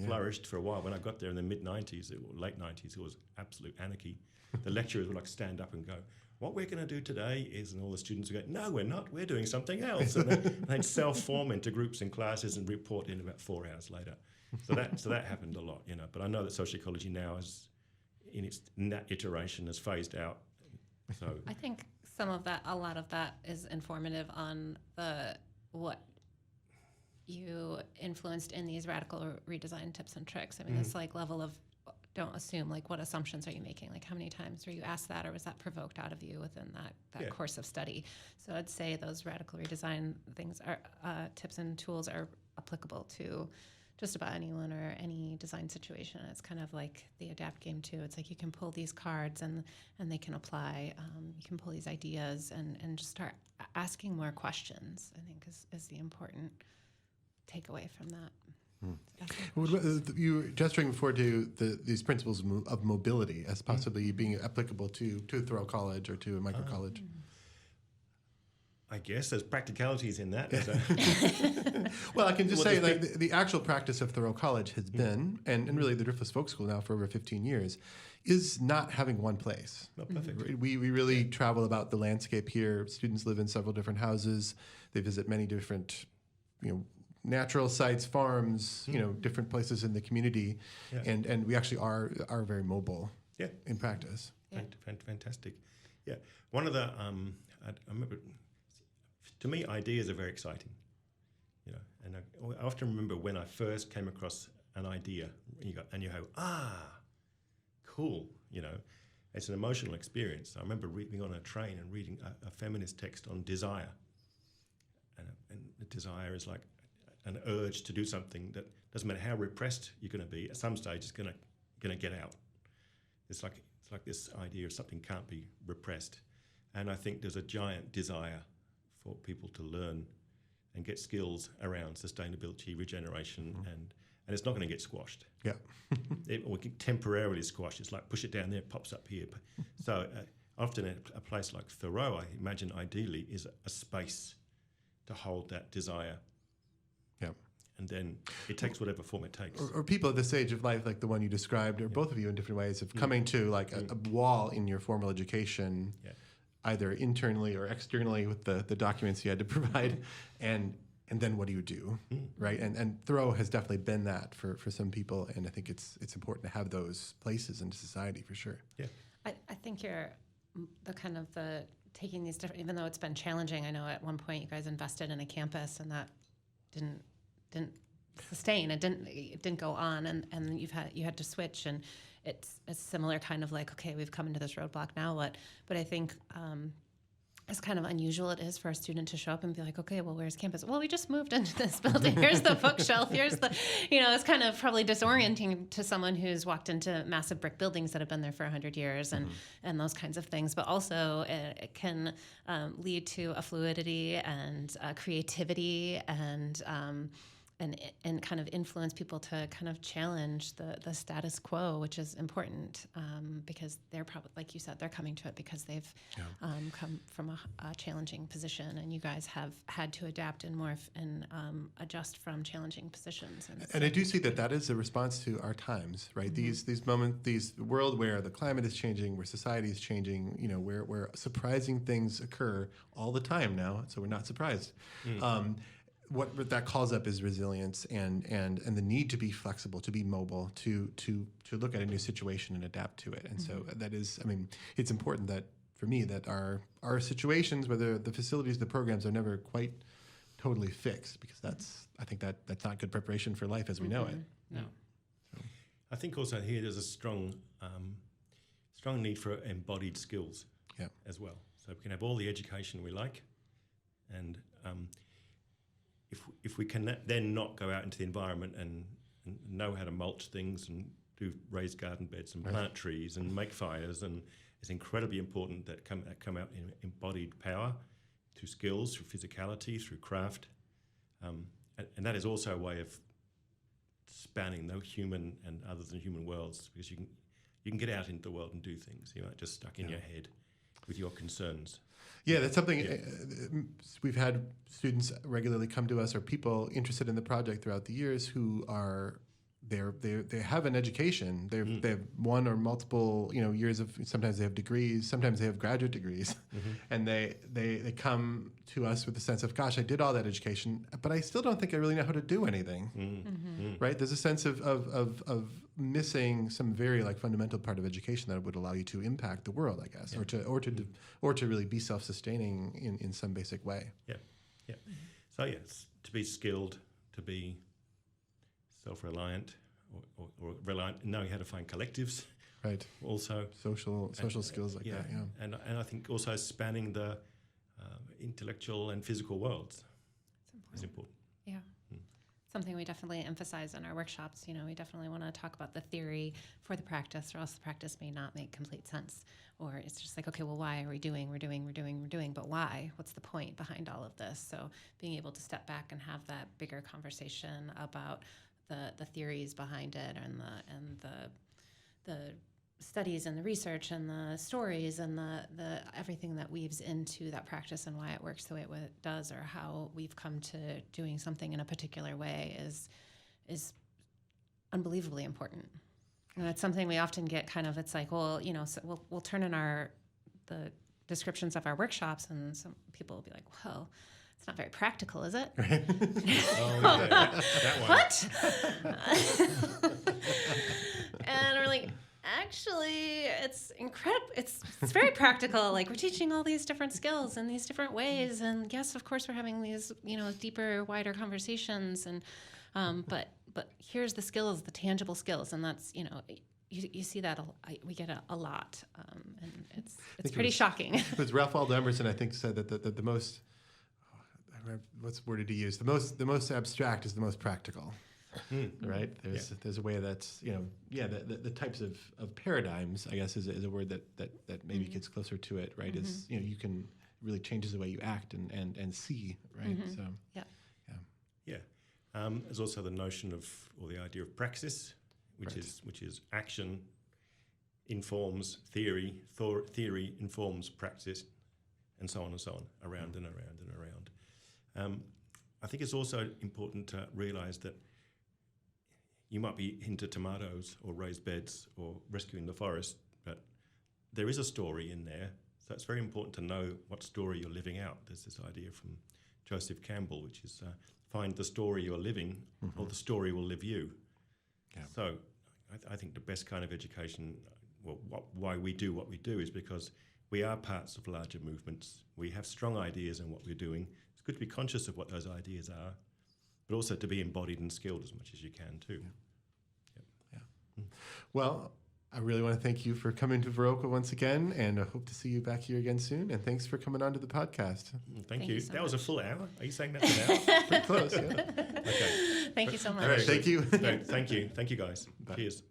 flourished for a while. When I got there in the mid-90s, late 90s, it was absolute anarchy. The lecturers would like stand up and go, what we're going to do today is, and all the students would go, no, we're not, we're doing something else. And they'd self-form into groups and classes and report in about 4 hours later. So that happened a lot, But I know that social ecology now is, in its iteration, has phased out. So I think a lot of that is informative on what you influenced in these radical redesign tips and tricks. I mean, this level of don't assume, what assumptions are you making? How many times were you asked that, or was that provoked out of you within that course of study? So I'd say those radical redesign things are tips and tools are applicable to just about anyone or any design situation. It's kind of like the adapt game too. It's you can pull these cards and they can apply. You can pull these ideas and just start asking more questions, I think is the important takeaway from that. You were gesturing before to these principles of mobility as possibly being applicable to Thoreau College or to a microcollege. I guess there's practicalities in that. Well, I can just say the actual practice of Thoreau College has been, and really the Driftless Folk School now for over 15 years, is not having one place. Not perfect. We really travel about the landscape here. Students live in several different houses. They visit many different, natural sites, farms, different places in the community, and we actually are very mobile in practice. Yeah. Fantastic. Yeah, one of the I remember. To me, ideas are very exciting, and I often remember when I first came across an idea, and you go, cool, it's an emotional experience. I remember being on a train and reading a feminist text on desire, and the desire is like an urge to do something that doesn't matter how repressed you're going to be. At some stage, it's going to get out. It's like this idea of something can't be repressed, and I think there's a giant desire for people to learn and get skills around sustainability, regeneration, and it's not going to get squashed. Yeah. Or temporarily squashed. It's like push it down there, it pops up here. So often a place like Thoreau, I imagine ideally, is a space to hold that desire. Yeah. And then it takes whatever form it takes. Or people at this stage of life, like the one you described, or both of you in different ways, of coming to a wall in your formal education, either internally or externally with the documents you had to provide, and then what do you do, right? And Thoreau has definitely been that for some people, and I think it's important to have those places in society for sure. Yeah, I think you're the taking these different, even though it's been challenging. I know at one point you guys invested in a campus, and that didn't sustain. It didn't go on, and you had to switch, and it's a similar kind of okay, we've come into this roadblock, now what? But I think as kind of unusual it is for a student to show up and be like, okay, well, where's campus? Well, we just moved into this building. Here's the bookshelf. Here's the, it's kind of probably disorienting to someone who's walked into massive brick buildings that have been there for 100 years and those kinds of things. But also it can lead to a fluidity and creativity and kind of influence people to kind of challenge the status quo, which is important because they're probably, like you said, they're coming to it because they've come from a challenging position, and you guys have had to adapt and morph and adjust from challenging positions. And I do see that is a response to our times, right? These moments, these world where the climate is changing, where society is changing, where surprising things occur all the time now, so we're not surprised. What that calls up is resilience and the need to be flexible, to be mobile, to look at a new situation and adapt to it. And so that is, it's important that for me that our situations, whether the facilities, the programs, are never quite totally fixed, because I think that's not good preparation for life as we know it. No. So. I think also here there's a strong need for embodied skills as well. So we can have all the education we like, and if we can then not go out into the environment and know how to mulch things and do raised garden beds and plant trees and make fires, and it's incredibly important that come out in embodied power through skills, through physicality, through craft, and that is also a way of spanning the human and other than human worlds, because you can get out into the world and do things. You're not just stuck in your head with your concerns. Yeah, that's something we've had students regularly come to us, or people interested in the project throughout the years, who are they have an education. They have one or multiple years of. Sometimes they have degrees. Sometimes they have graduate degrees, and they come to us with the sense of, gosh, I did all that education, but I still don't think I really know how to do anything. Right? There's a sense of missing some very fundamental part of education that would allow you to impact the world, I guess, or to really be self-sustaining in some basic way. Yeah. So yes, to be skilled, to be self-reliant or reliant, knowing how to find collectives. Right. Also social skills like that. Yeah. And I think also spanning the intellectual and physical worlds is important. Yeah. Something we definitely emphasize in our workshops. We definitely want to talk about the theory for the practice, or else the practice may not make complete sense. Or it's just like, okay, well, why are we doing? We're doing, but why? What's the point behind all of this? So being able to step back and have that bigger conversation about the theories behind it, and the studies and the research and the stories and the everything that weaves into that practice and why it works the way it does, or how we've come to doing something in a particular way is unbelievably important. And it's something we often get it's like, well, so we'll turn in the descriptions of our workshops, and some people will be like, well, it's not very practical, is it? That one. What? And we're like, actually, it's incredible. It's very practical. We're teaching all these different skills in these different ways, and yes, of course, we're having these deeper, wider conversations, and but here's the skills, the tangible skills, and that's you see that we get a lot, and it's pretty shocking. It was Ralph Waldo Emerson, I think, said that the most what's the word did he use? The most abstract is the most practical. Right? There's a way that's the types of paradigms, I guess, is a word that maybe gets closer to it, right? Is you can really changes the way you act and see, right? So there's also the notion of, or the idea of praxis, which is action informs theory, theory informs praxis, and so on, around and around and around. I think it's also important to realise that you might be into tomatoes or raised beds or rescuing the forest, but there is a story in there. So it's very important to know what story you're living out. There's this idea from Joseph Campbell, which is find the story you're living, or the story will live you. Yeah. So I think the best kind of education, why we do what we do, is because we are parts of larger movements. We have strong ideas in what we're doing. It's good to be conscious of what those ideas are, but also to be embodied and skilled as much as you can too. Well, I really want to thank you for coming to Viroqua once again, and I hope to see you back here again soon. And thanks for coming on to the podcast. Thank you you. so That was a much. full hour. Are you saying that's an hour? Pretty close, yeah. Okay. Thank you so much. All right, thank you. No, thank you. Thank you, guys. Bye. Cheers.